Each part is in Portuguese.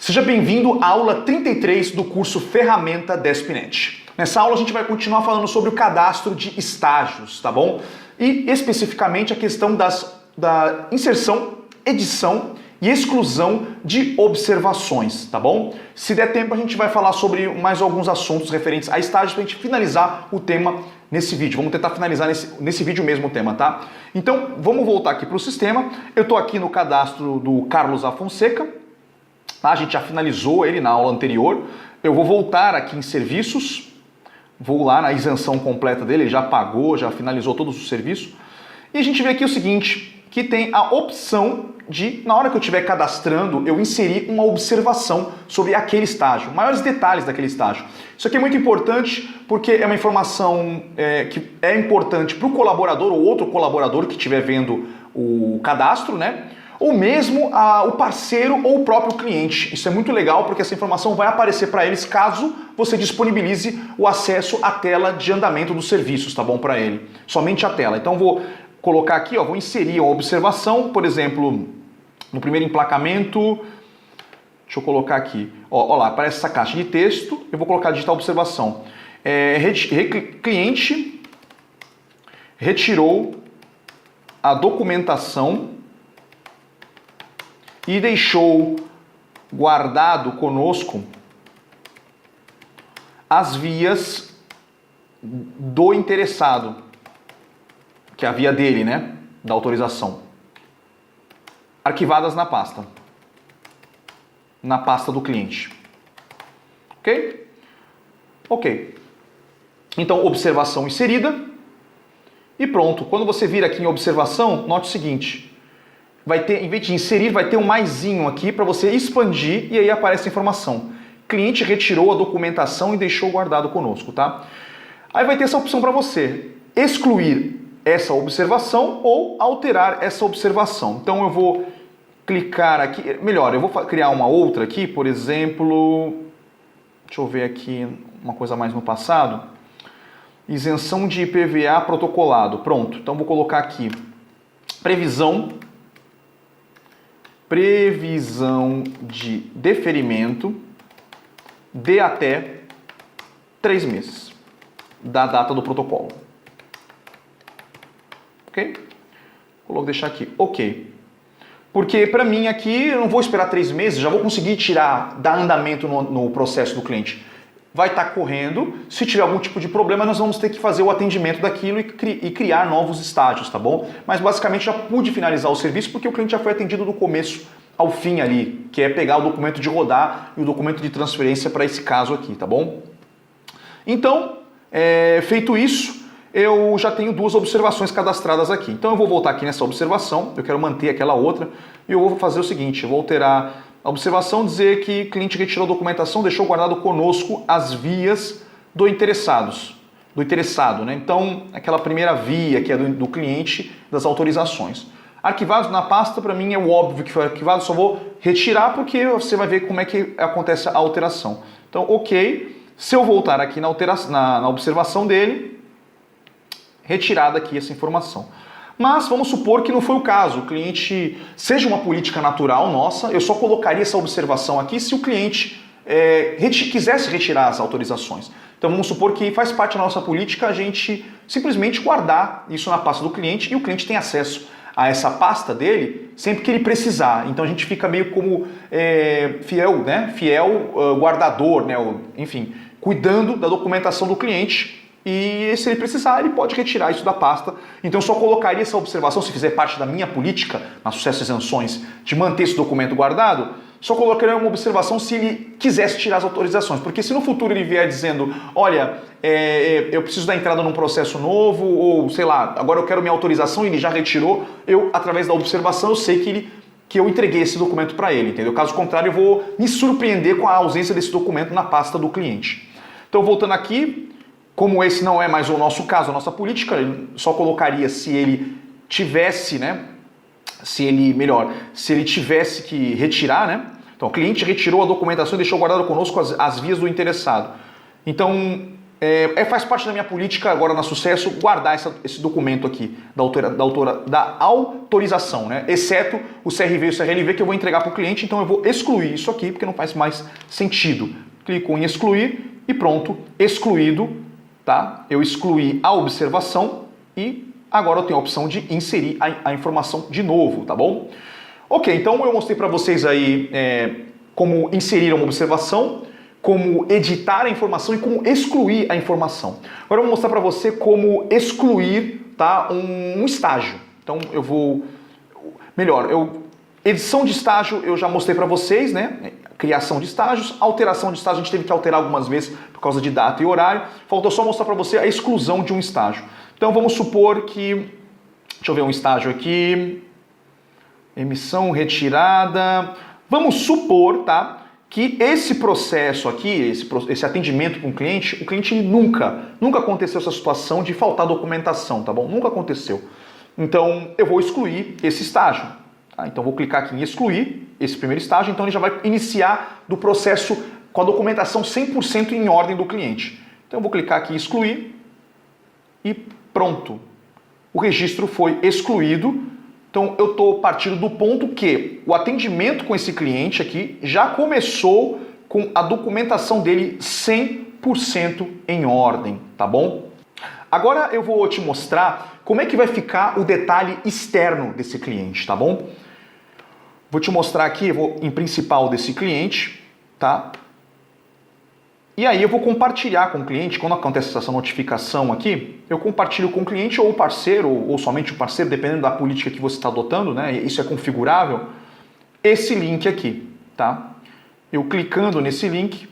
Seja bem-vindo à aula 33 do curso Ferramenta Despnet. Nessa aula a gente vai continuar falando sobre o cadastro de estágios, tá bom? E especificamente a questão da inserção, edição e exclusão de observações, tá bom? Se der tempo a gente vai falar sobre mais alguns assuntos referentes a estágios para a gente finalizar o tema nesse vídeo. Vamos tentar finalizar nesse vídeo mesmo o tema, tá? Então vamos voltar aqui para o sistema. Eu estou aqui no cadastro do Carlos A. Fonseca. A gente já finalizou ele na aula anterior. Eu vou voltar aqui em serviços, vou lá na isenção completa dele, ele já pagou, já finalizou todos os serviços. E a gente vê aqui o seguinte, que tem a opção de, na hora que eu estiver cadastrando, eu inserir uma observação sobre aquele estágio, maiores detalhes daquele estágio. Isso aqui é muito importante porque é uma informação que é importante para o colaborador ou outro colaborador que estiver vendo o cadastro, né? Ou mesmo o parceiro ou o próprio cliente. Isso é muito legal porque essa informação vai aparecer para eles caso você disponibilize o acesso à tela de andamento dos serviços, tá bom, para ele. Somente a tela. Então vou colocar aqui, ó, vou inserir uma observação, por exemplo, no primeiro emplacamento, deixa eu colocar aqui, ó lá, aparece essa caixa de texto, eu vou colocar digital observação. Cliente retirou a documentação e deixou guardado conosco as vias do interessado, que é a via dele, né, da autorização, arquivadas na pasta do cliente. Ok? Ok. Então, observação inserida e pronto. Quando você vir aqui em observação, note o seguinte, vai ter, em vez de inserir, vai ter um maisinho aqui para você expandir e aí aparece a informação. Cliente retirou a documentação e deixou guardado conosco, tá? Aí vai ter essa opção para você excluir essa observação ou alterar essa observação. Então eu vou clicar aqui, melhor, eu vou criar uma outra aqui, por exemplo, deixa eu ver aqui uma coisa mais no passado, isenção de IPVA protocolado, pronto. Então vou colocar aqui previsão de deferimento de até 3 meses da data do protocolo. Ok? Vou deixar aqui, ok. Porque para mim aqui eu não vou esperar 3 meses, já vou conseguir dar andamento no processo do cliente. Vai estar correndo, se tiver algum tipo de problema nós vamos ter que fazer o atendimento daquilo e criar novos estágios, tá bom? Mas basicamente já pude finalizar o serviço porque o cliente já foi atendido do começo ao fim ali, que é pegar o documento de rodar e o documento de transferência para esse caso aqui, tá bom? Então, feito isso, eu já tenho 2 observações cadastradas aqui. Então eu vou voltar aqui nessa observação, eu quero manter aquela outra, e eu vou fazer o seguinte, eu vou alterar a observação, dizer que o cliente retirou a documentação, deixou guardado conosco as vias do interessado, né? Então, aquela primeira via que é do cliente das autorizações. Arquivados na pasta, para mim é o óbvio que foi arquivado, só vou retirar porque você vai ver como é que acontece a alteração. Então, ok, se eu voltar aqui na observação dele, retirada aqui essa informação. Mas vamos supor que não foi o caso, o cliente seja uma política natural nossa, eu só colocaria essa observação aqui se o cliente quisesse retirar as autorizações. Então vamos supor que faz parte da nossa política a gente simplesmente guardar isso na pasta do cliente e o cliente tem acesso a essa pasta dele sempre que ele precisar. Então a gente fica meio como fiel guardador, né? Enfim, cuidando da documentação do cliente. E se ele precisar, ele pode retirar isso da pasta. Então eu só colocaria essa observação, se fizer parte da minha política, na Sucesso Isenções, de manter esse documento guardado, só colocaria uma observação se ele quisesse tirar as autorizações. Porque se no futuro ele vier dizendo, olha, eu preciso dar entrada num processo novo, ou sei lá, agora eu quero minha autorização e ele já retirou, eu, através da observação, eu sei que eu entreguei esse documento para ele, entendeu? Caso contrário, eu vou me surpreender com a ausência desse documento na pasta do cliente. Então, voltando aqui, como esse não é mais o nosso caso, a nossa política, eu só colocaria se ele tivesse, né? Se ele tivesse que retirar, né? Então, o cliente retirou a documentação e deixou guardado conosco as vias do interessado. Então, faz parte da minha política agora na Sucesso guardar esse documento aqui da autorização, né? Exceto o CRV e o CRLV que eu vou entregar para o cliente, então eu vou excluir isso aqui porque não faz mais sentido. Clico em excluir e pronto, excluído, tá? Eu excluí a observação e agora eu tenho a opção de inserir a informação de novo, tá bom? Ok, então eu mostrei para vocês aí como inserir uma observação, como editar a informação e como excluir a informação. Agora eu vou mostrar para você como excluir, tá, um estágio. Então eu vou... Edição de estágio eu já mostrei para vocês, né? Criação de estágios, alteração de estágio a gente teve que alterar algumas vezes por causa de data e horário. Faltou só mostrar para você a exclusão de um estágio. Então vamos supor que... Deixa eu ver um estágio aqui. Emissão, retirada... Vamos supor, tá, que esse processo aqui, esse atendimento com o cliente nunca aconteceu essa situação de faltar documentação, tá bom? Nunca aconteceu. Então, eu vou excluir esse estágio. Tá? Então, vou clicar aqui em excluir esse primeiro estágio, então ele já vai iniciar do processo com a documentação 100% em ordem do cliente. Então, eu vou clicar aqui em excluir e pronto. O registro foi excluído. Então, eu estou partindo do ponto que o atendimento com esse cliente aqui já começou com a documentação dele 100% em ordem, tá bom? Agora eu vou te mostrar como é que vai ficar o detalhe externo desse cliente, tá bom? Vou te mostrar aqui, eu vou em principal desse cliente, tá? E aí eu vou compartilhar com o cliente, quando acontece essa notificação aqui, eu compartilho com o cliente ou o parceiro, ou somente o parceiro, dependendo da política que você está adotando, né? Isso é configurável, esse link aqui, tá? Eu clicando nesse link,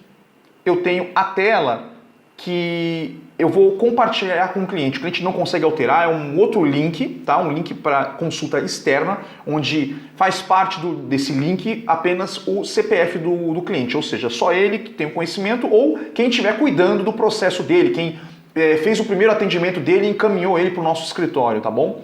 eu tenho a tela que eu vou compartilhar com o cliente não consegue alterar, é um outro link, tá? Um link para consulta externa, onde faz parte desse link apenas o CPF do cliente, ou seja, só ele que tem o conhecimento ou quem estiver cuidando do processo dele, quem fez o primeiro atendimento dele e encaminhou ele para o nosso escritório, tá bom?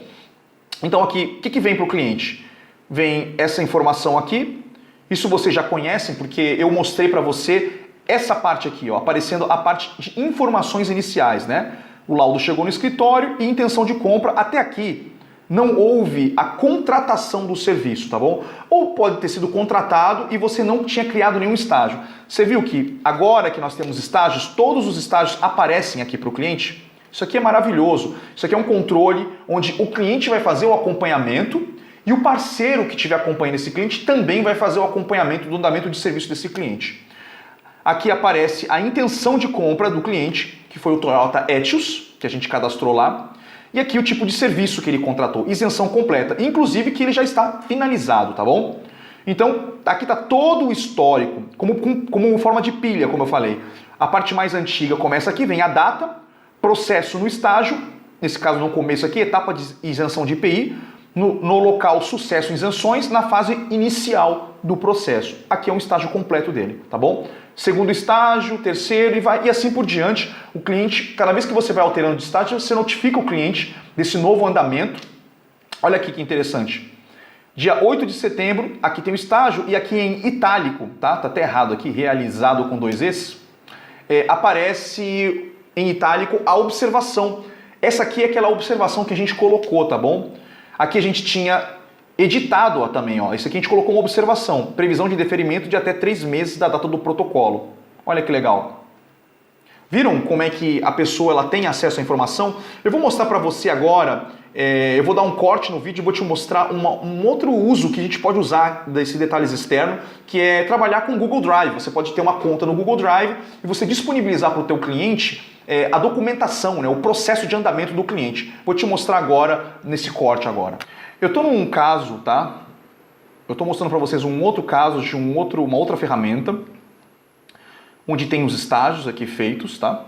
Então aqui, o que vem para o cliente? Vem essa informação aqui, isso vocês já conhecem porque eu mostrei para você essa parte aqui, ó, aparecendo a parte de informações iniciais, né? O laudo chegou no escritório e intenção de compra. Até aqui não houve a contratação do serviço, tá bom? Ou pode ter sido contratado e você não tinha criado nenhum estágio. Você viu que agora que nós temos estágios, todos os estágios aparecem aqui para o cliente? Isso aqui é maravilhoso. Isso aqui é um controle onde o cliente vai fazer o acompanhamento e o parceiro que estiver acompanhando esse cliente também vai fazer o acompanhamento do andamento de serviço desse cliente. Aqui aparece a intenção de compra do cliente, que foi o Toyota Etios, que a gente cadastrou lá. E aqui o tipo de serviço que ele contratou, isenção completa, inclusive que ele já está finalizado, tá bom? Então, aqui está todo o histórico, como forma de pilha, como eu falei. A parte mais antiga começa aqui, vem a data, processo no estágio, nesse caso no começo aqui, etapa de isenção de IPI, no local sucesso em isenções, na fase inicial do processo. Aqui é um estágio completo dele, tá bom? Segundo estágio, terceiro e assim por diante. O cliente, cada vez que você vai alterando de estágio, você notifica o cliente desse novo andamento. Olha aqui que interessante. Dia 8 de setembro, aqui tem o estágio e aqui em itálico, tá? Tá até errado aqui, realizado com 2 Es. Aparece em itálico a observação. Essa aqui é aquela observação que a gente colocou, tá bom? Aqui a gente tinha editado também, ó. Isso aqui a gente colocou uma observação. Previsão de deferimento de até 3 meses da data do protocolo. Olha que legal. Viram como é que a pessoa ela tem acesso à informação? Eu vou mostrar para você agora, eu vou dar um corte no vídeo e vou te mostrar um outro uso que a gente pode usar desses detalhes externos, que é trabalhar com o Google Drive. Você pode ter uma conta no Google Drive e você disponibilizar para o teu cliente a documentação, né, o processo de andamento do cliente. Vou te mostrar agora, nesse corte agora. Eu estou num caso, tá? Eu estou mostrando para vocês um outro caso de uma outra ferramenta, onde tem os estágios aqui feitos, tá?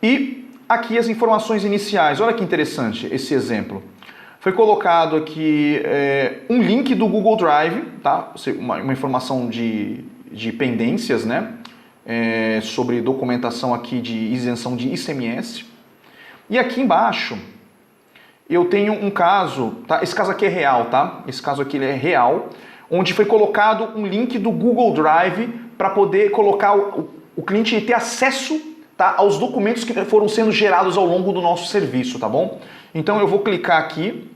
E aqui as informações iniciais. Olha que interessante esse exemplo. Foi colocado aqui um link do Google Drive, tá? Uma informação de pendências, né? Sobre documentação aqui de isenção de ICMS. E aqui embaixo eu tenho um caso, tá? Esse caso aqui é real, tá? Esse caso aqui ele é real, onde foi colocado um link do Google Drive para poder colocar o cliente ter acesso tá, aos documentos que foram sendo gerados ao longo do nosso serviço, tá bom? Então eu vou clicar aqui,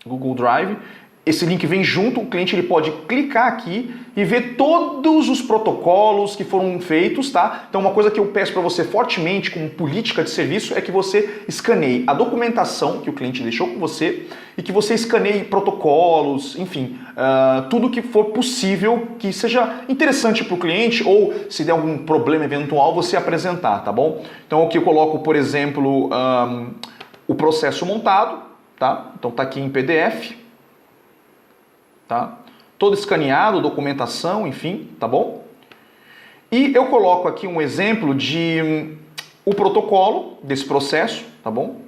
Google Drive, esse link vem junto, o cliente ele pode clicar aqui e ver todos os protocolos que foram feitos, tá? Então uma coisa que eu peço para você fortemente como política de serviço é que você escaneie a documentação que o cliente deixou com você e que você escaneie protocolos, enfim, tudo que for possível que seja interessante para o cliente ou se der algum problema eventual você apresentar, tá bom? Então aqui eu coloco, por exemplo, o processo montado, tá? Então tá aqui em PDF. Tá? Todo escaneado, documentação, enfim, tá bom? E eu coloco aqui um exemplo de o protocolo desse processo, tá bom?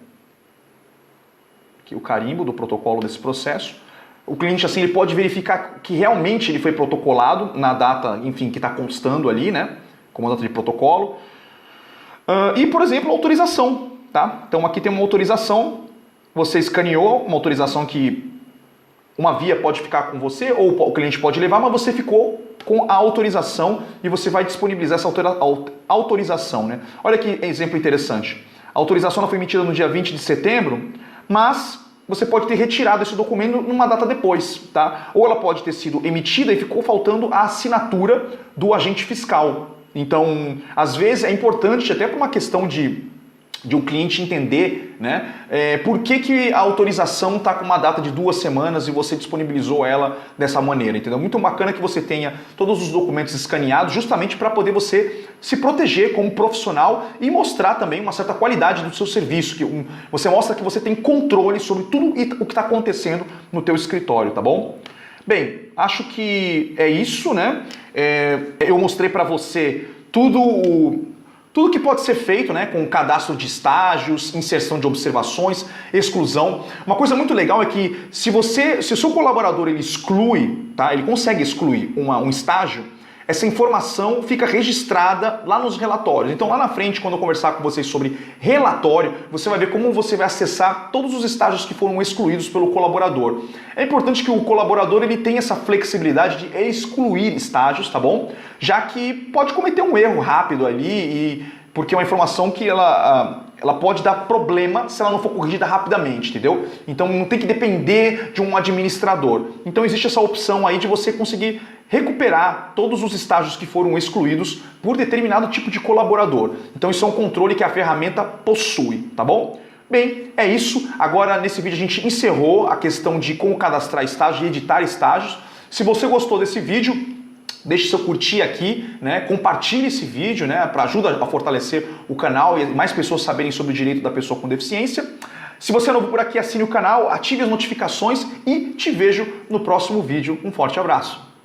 Aqui o carimbo do protocolo desse processo. O cliente assim ele pode verificar que realmente ele foi protocolado na data, enfim, que está constando ali, né? Como data de protocolo. E, por exemplo, autorização, tá? Então aqui tem uma autorização, você escaneou uma autorização que uma via pode ficar com você ou o cliente pode levar, mas você ficou com a autorização e você vai disponibilizar essa autorização, né? Olha que exemplo interessante. A autorização foi emitida no dia 20 de setembro, mas você pode ter retirado esse documento numa data depois, tá? Ou ela pode ter sido emitida e ficou faltando a assinatura do agente fiscal. Então, às vezes é importante, até por uma questão de um cliente entender, né, por que a autorização está com uma data de 2 semanas e você disponibilizou ela dessa maneira, entendeu? Muito bacana que você tenha todos os documentos escaneados justamente para poder você se proteger como profissional e mostrar também uma certa qualidade do seu serviço, que você mostra que você tem controle sobre tudo o que está acontecendo no teu escritório, tá bom? Bem, acho que é isso, né? Eu mostrei para você tudo que pode ser feito, né, com cadastro de estágios, inserção de observações, exclusão. Uma coisa muito legal é que se o seu colaborador ele exclui, tá, ele consegue excluir um estágio, essa informação fica registrada lá nos relatórios. Então lá na frente, quando eu conversar com vocês sobre relatório, você vai ver como você vai acessar todos os estágios que foram excluídos pelo colaborador. É importante que o colaborador ele tenha essa flexibilidade de excluir estágios, tá bom? Já que pode cometer um erro rápido ali, porque é uma informação que ela pode dar problema se ela não for corrigida rapidamente, entendeu? Então não tem que depender de um administrador. Então existe essa opção aí de você conseguir recuperar todos os estágios que foram excluídos por determinado tipo de colaborador. Então isso é um controle que a ferramenta possui, tá bom? Bem, é isso. Agora nesse vídeo a gente encerrou a questão de como cadastrar estágios e editar estágios. Se você gostou desse vídeo, deixe seu curtir aqui, né? Compartilhe esse vídeo, né? Para ajudar a fortalecer o canal e mais pessoas saberem sobre o direito da pessoa com deficiência. Se você é novo por aqui, assine o canal, ative as notificações e te vejo no próximo vídeo. Um forte abraço!